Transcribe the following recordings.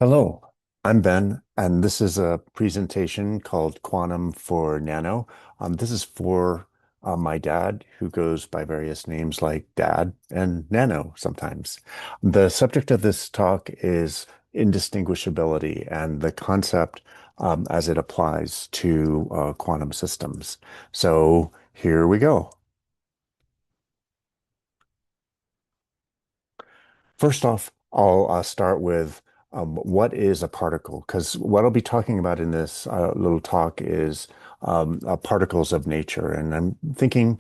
Hello, I'm Ben, and this is a presentation called Quantum for Nano. This is for my dad, who goes by various names like Dad and Nano sometimes. The subject of this talk is indistinguishability and the concept as it applies to quantum systems. So here we go. First off, I'll start with what is a particle? Because what I'll be talking about in this little talk is particles of nature. And I'm thinking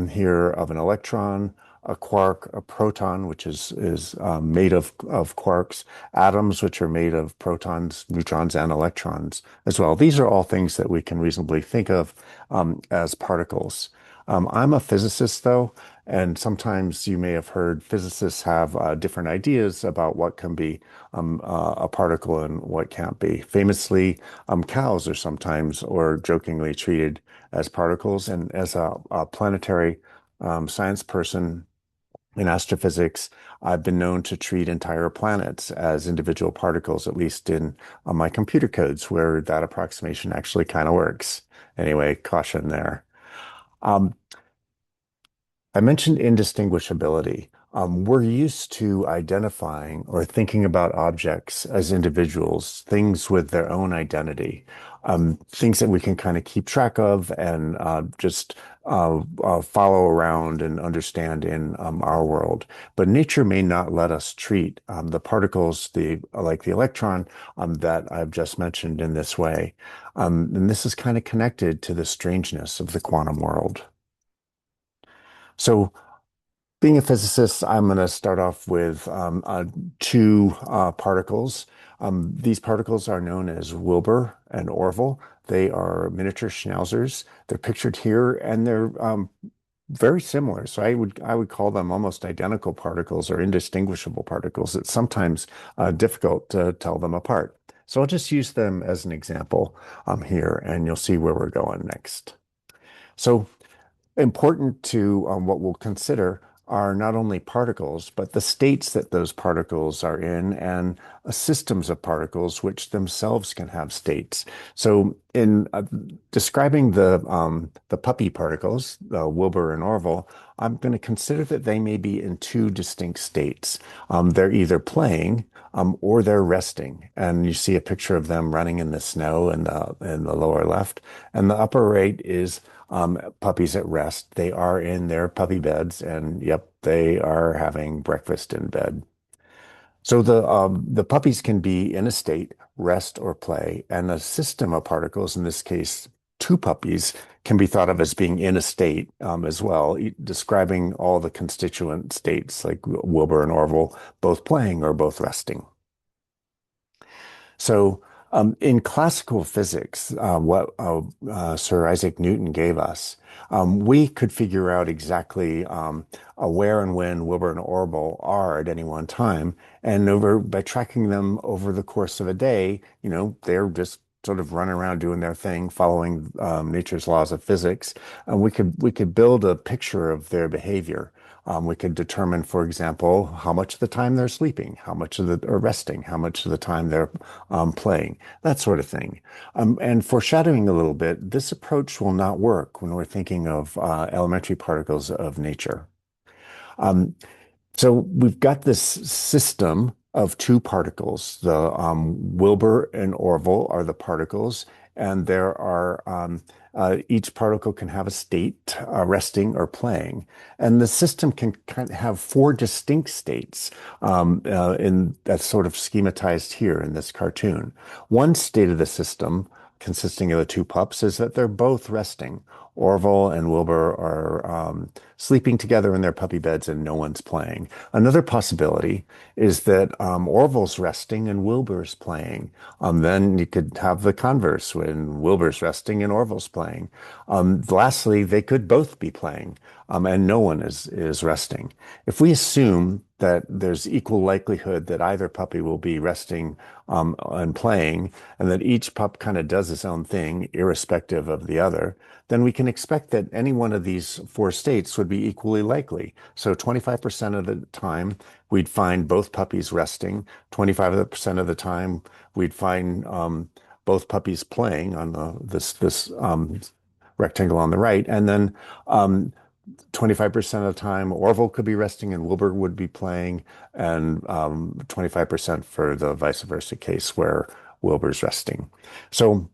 here of an electron, a quark, a proton, which is made of quarks, atoms, which are made of protons, neutrons, and electrons as well. These are all things that we can reasonably think of as particles. I'm a physicist, though. And sometimes you may have heard physicists have different ideas about what can be a particle and what can't be. Famously, cows are sometimes or jokingly treated as particles. And as a planetary science person in astrophysics, I've been known to treat entire planets as individual particles, at least in my computer codes, where that approximation actually kind of works. Anyway, caution there. Um, I mentioned indistinguishability. We're used to identifying or thinking about objects as individuals, things with their own identity, things that we can kind of keep track of and just follow around and understand in our world. But nature may not let us treat the particles, like the electron, that I've just mentioned in this way. And this is kind of connected to the strangeness of the quantum world. So, being a physicist, I'm going to start off with two particles. These particles are known as Wilbur and Orville. They are miniature schnauzers. They're pictured here, and they're very similar. So I would call them almost identical particles or indistinguishable particles. It's sometimes difficult to tell them apart. So I'll just use them as an example here, and you'll see where we're going next. So important to what we'll consider are not only particles, but the states that those particles are in and systems of particles which themselves can have states. So in describing the puppy particles, Wilbur and Orville, I'm going to consider that they may be in two distinct states. They're either playing or they're resting. And you see a picture of them running in the snow in the lower left. And the upper right is puppies at rest. They are in their puppy beds, and yep, they are having breakfast in bed. So the puppies can be in a state, rest or play, and a system of particles, in this case, two puppies, can be thought of as being in a state as well, describing all the constituent states like Wilbur and Orville, both playing or both resting. So, in classical physics, what Sir Isaac Newton gave us, we could figure out exactly where and when Wilbur and Orville are at any one time, and over by tracking them over the course of a day, they're just sort of running around doing their thing, following nature's laws of physics, and we could build a picture of their behavior. We could determine, for example, how much of the time they're sleeping, how much of the or resting, how much of the time they're playing, that sort of thing. And foreshadowing a little bit, this approach will not work when we're thinking of elementary particles of nature. Um, so we've got this system of two particles. The Wilbur and Orville are the particles, and there are each particle can have a state, resting or playing, and the system can kind of have four distinct states. In that's sort of schematized here in this cartoon. One state of the system, consisting of the two pups, is that they're both resting. Orville and Wilbur are sleeping together in their puppy beds and no one's playing. Another possibility is that Orville's resting and Wilbur's playing. Then you could have the converse when Wilbur's resting and Orville's playing. Lastly, they could both be playing and no one is resting. If we assume that there's equal likelihood that either puppy will be resting and playing, and that each pup kind of does its own thing, irrespective of the other, then we can expect that any one of these four states would be equally likely. So 25% of the time, we'd find both puppies resting. 25% of the time, we'd find both puppies playing on this rectangle on the right, and then 25% of the time, Orville could be resting and Wilbur would be playing, and 25% for the vice versa case where Wilbur's resting. So,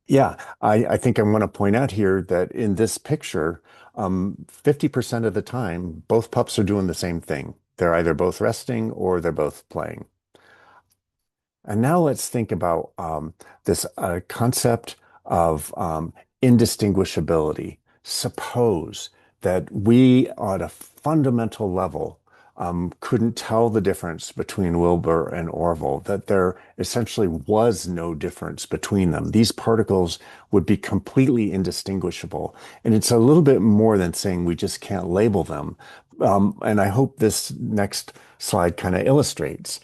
yeah, I think I want to point out here that in this picture, 50% of the time, both pups are doing the same thing. They're either both resting or they're both playing. And now let's think about this concept of indistinguishability. Suppose that we, at a fundamental level, couldn't tell the difference between Wilbur and Orville, that there essentially was no difference between them. These particles would be completely indistinguishable. And it's a little bit more than saying we just can't label them. And I hope this next slide kind of illustrates.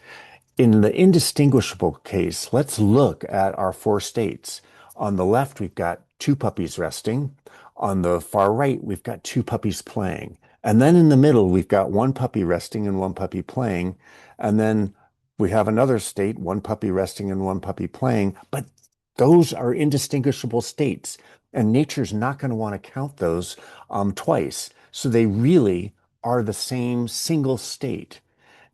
In the indistinguishable case, let's look at our four states. On the left, we've got two puppies resting. On the far right, we've got two puppies playing. And then in the middle, we've got one puppy resting and one puppy playing. And then we have another state, one puppy resting and one puppy playing. But those are indistinguishable states. And nature's not going to want to count those twice. So they really are the same single state.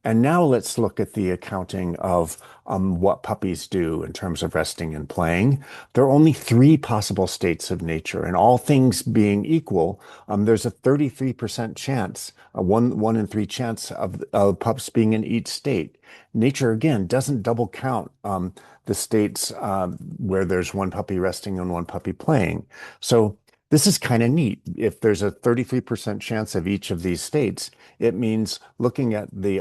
And now let's look at the accounting of what puppies do in terms of resting and playing. There are only three possible states of nature, and all things being equal, there's a 33% chance, a one in three chance of pups being in each state. Nature, again, doesn't double count the states where there's one puppy resting and one puppy playing. So this is kind of neat. If there's a 33% chance of each of these states, it means looking at the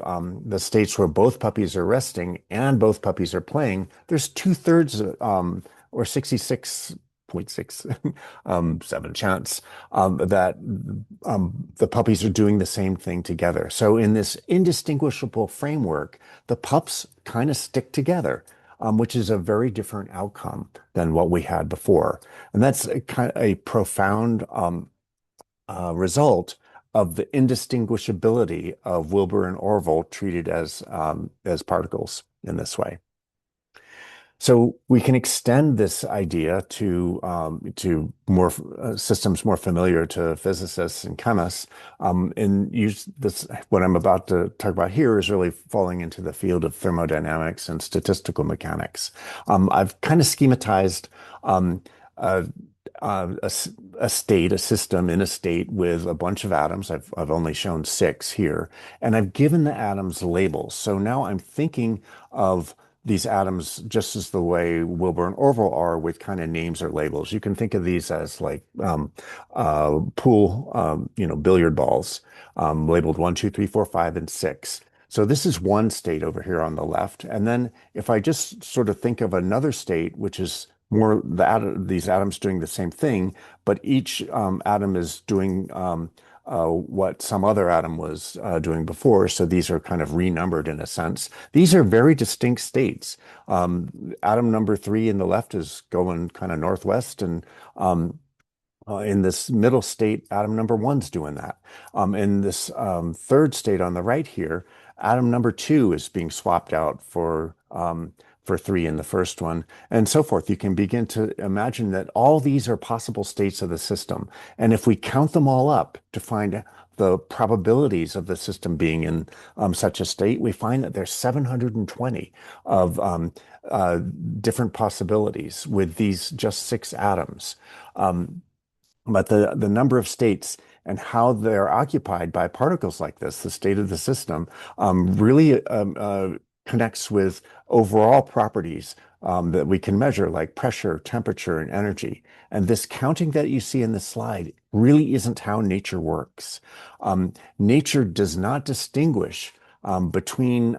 states where both puppies are resting and both puppies are playing, there's two-thirds or 66.6 7 chance that the puppies are doing the same thing together. So in this indistinguishable framework, the pups kind of stick together. Which is a very different outcome than what we had before. And that's a kind of a profound result of the indistinguishability of Wilbur and Orville treated as particles in this way. So we can extend this idea to more systems more familiar to physicists and chemists, and use this. What I'm about to talk about here is really falling into the field of thermodynamics and statistical mechanics. I've kind of schematized a, a state, a system in a state with a bunch of atoms. I've only shown six here, and I've given the atoms labels. So now I'm thinking of these atoms just as the way Wilbur and Orville are, with kind of names or labels. You can think of these as like pool, billiard balls, labeled 1, 2, 3, 4, 5, and 6. So this is one state over here on the left. And then if I just sort of think of another state, which is more these atoms doing the same thing, but each atom is doing what some other atom was doing before. So these are kind of renumbered in a sense. These are very distinct states. Atom number 3 in the left is going kind of northwest, and in this middle state, atom number 1's doing that. In this third state on the right here, atom number 2 is being swapped out for 3 in the first one, and so forth. You can begin to imagine that all these are possible states of the system. And if we count them all up to find the probabilities of the system being in such a state, we find that there's 720 of different possibilities with these just 6 atoms. But the number of states and how they're occupied by particles like this, the state of the system, really connects with overall properties that we can measure, like pressure, temperature, and energy. And this counting that you see in the slide really isn't how nature works. Nature does not distinguish between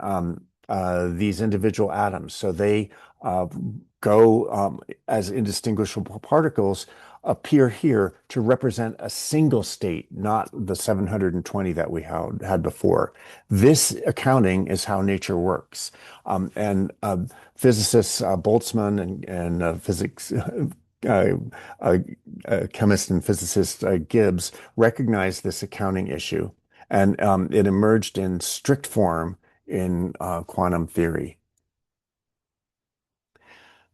these individual atoms. So they uh, go as indistinguishable particles appear here to represent a single state, not the 720 that we had before. This accounting is how nature works. And physicists Boltzmann and physics uh, uh, chemist and physicist Gibbs recognized this accounting issue, and it emerged in strict form in quantum theory.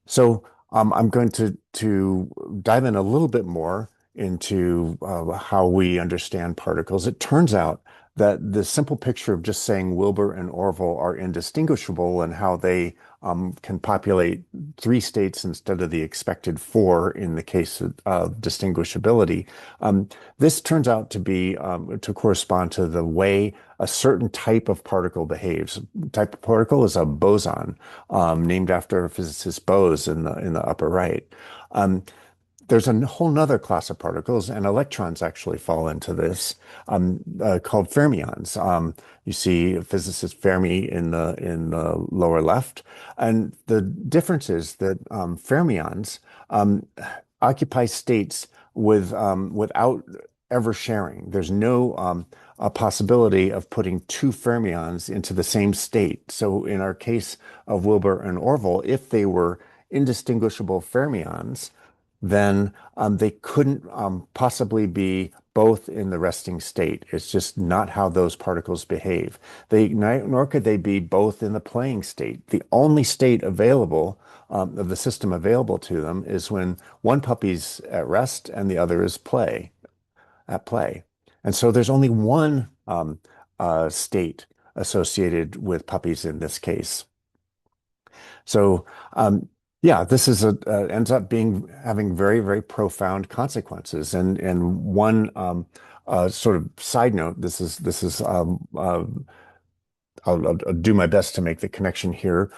So I'm going to dive in a little bit more into how we understand particles. It turns out that the simple picture of just saying Wilbur and Orville are indistinguishable and how they can populate three states instead of the expected four in the case of distinguishability. Um, this turns out to be to correspond to the way a certain type of particle behaves. Type of particle is a boson, named after physicist Bose in the upper right. Um, there's a whole nother class of particles, and electrons actually fall into this, called fermions. You see physicist Fermi in the lower left, and the difference is that fermions occupy states without ever sharing. There's no a possibility of putting two fermions into the same state. So in our case of Wilbur and Orville, if they were indistinguishable fermions, then they couldn't possibly be both in the resting state. It's just not how those particles behave. Nor could they be both in the playing state. The only state available of the system available to them is when one puppy's at rest and the other is at play. And so there's only one state associated with puppies in this case. So, yeah, this is ends up being having very, very profound consequences. And one sort of side note, this is I'll do my best to make the connection here.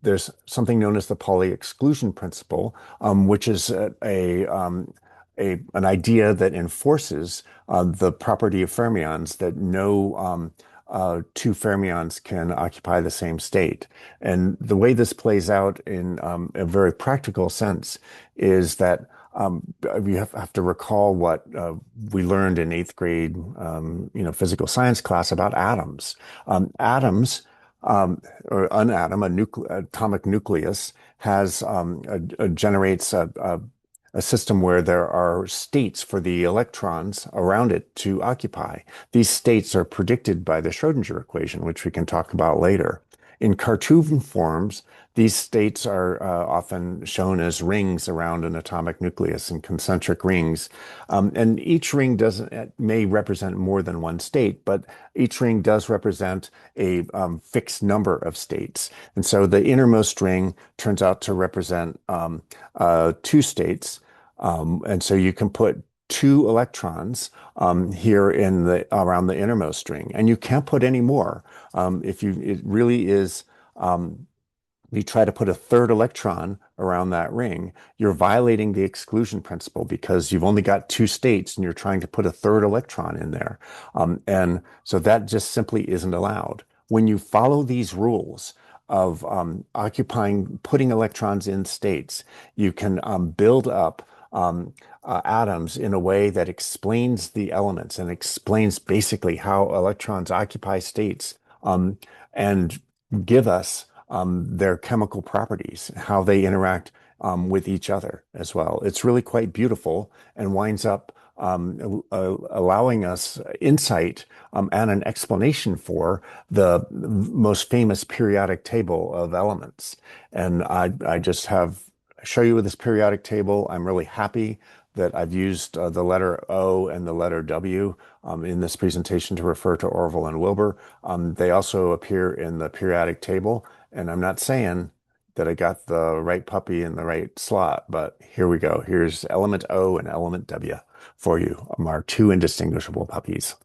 There's something known as the Pauli exclusion principle, which is an idea that enforces the property of fermions that no two fermions can occupy the same state. And the way this plays out in a very practical sense is that we have to recall what we learned in eighth grade, physical science class about atoms. Atoms, or an atom, atomic nucleus, has generates a system where there are states for the electrons around it to occupy. These states are predicted by the Schrodinger equation, which we can talk about later. In cartoon forms, these states are often shown as rings around an atomic nucleus in concentric rings. And each ring may represent more than one state, but each ring does represent a fixed number of states. And so the innermost ring turns out to represent two states. And so you can put two electrons here in the around the innermost ring, and you can't put any more. It really is. You try to put a third electron around that ring, you're violating the exclusion principle because you've only got two states and you're trying to put a third electron in there. And so that just simply isn't allowed. When you follow these rules of putting electrons in states, you can build up atoms in a way that explains the elements and explains basically how electrons occupy states, and give us their chemical properties, how they interact with each other as well. It's really quite beautiful and winds up allowing us insight and an explanation for the most famous periodic table of elements. And I just show you this periodic table. I'm really happy that I've used the letter O and the letter W in this presentation to refer to Orville and Wilbur. They also appear in the periodic table, and I'm not saying that I got the right puppy in the right slot, but here we go. Here's element O and element W for you, our two indistinguishable puppies.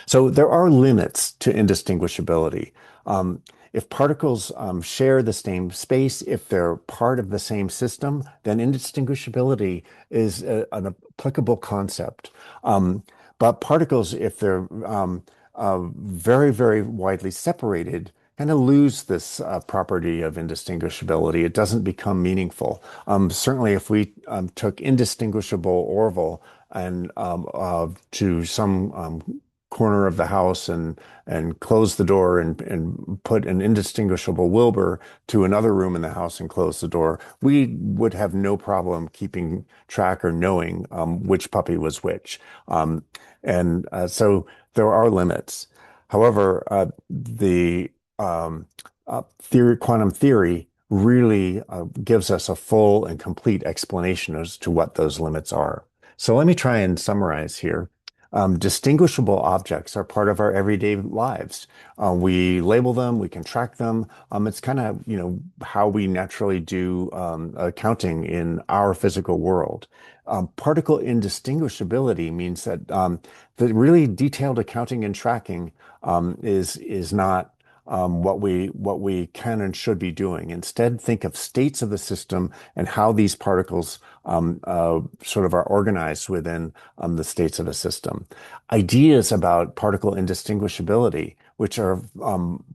So there are limits to indistinguishability. If particles share the same space, if they're part of the same system, then indistinguishability is an applicable concept. But particles, if they're very, very widely separated, kind of lose this property of indistinguishability. It doesn't become meaningful. Certainly, if we took indistinguishable Orville and to some corner of the house and close the door and put an indistinguishable Wilbur to another room in the house and close the door, we would have no problem keeping track or knowing which puppy was which. So there are limits. However, the quantum theory really gives us a full and complete explanation as to what those limits are. So let me try and summarize here. Distinguishable objects are part of our everyday lives. We label them, we can track them. It's kind of, how we naturally do accounting in our physical world. Particle indistinguishability means that the really detailed accounting and tracking is not what we can and should be doing. Instead, think of states of the system and how these particles sort of are organized within the states of a system. Ideas about particle indistinguishability, which are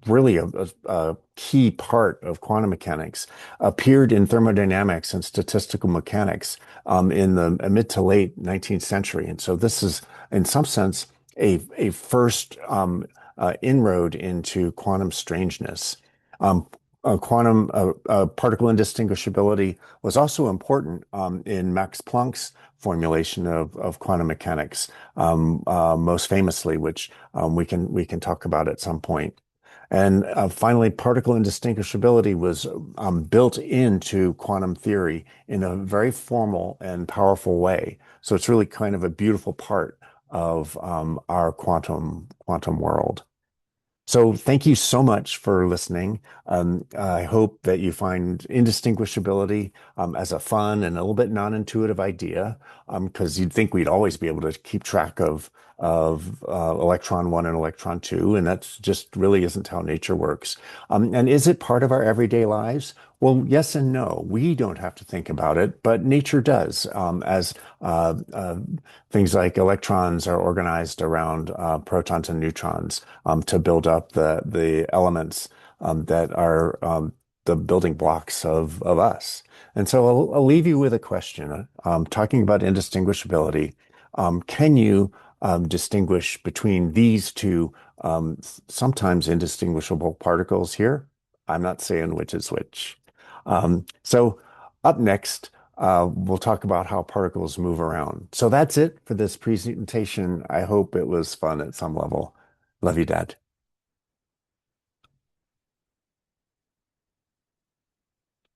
really a key part of quantum mechanics, appeared in thermodynamics and statistical mechanics in the mid to late 19th century. And so this is, in some sense, a first inroad into quantum strangeness. Um, quantum particle indistinguishability was also important in Max Planck's formulation of quantum mechanics, most famously, which we can talk about at some point. And finally, particle indistinguishability was built into quantum theory in a very formal and powerful way. So it's really kind of a beautiful part of our quantum world. So thank you so much for listening. I hope that you find indistinguishability as a fun and a little bit non-intuitive idea, because you'd think we'd always be able to keep track of electron one and electron two, and that's just really isn't how nature works. And is it part of our everyday lives? Well, yes and no. We don't have to think about it, but nature does, as things like electrons are organized around protons and neutrons to build up the elements that are the building blocks of us. And so I'll leave you with a question. Talking about indistinguishability, can you distinguish between these two sometimes indistinguishable particles here? I'm not saying which is which. So up next, we'll talk about how particles move around. So that's it for this presentation. I hope it was fun at some level. Love you, Dad.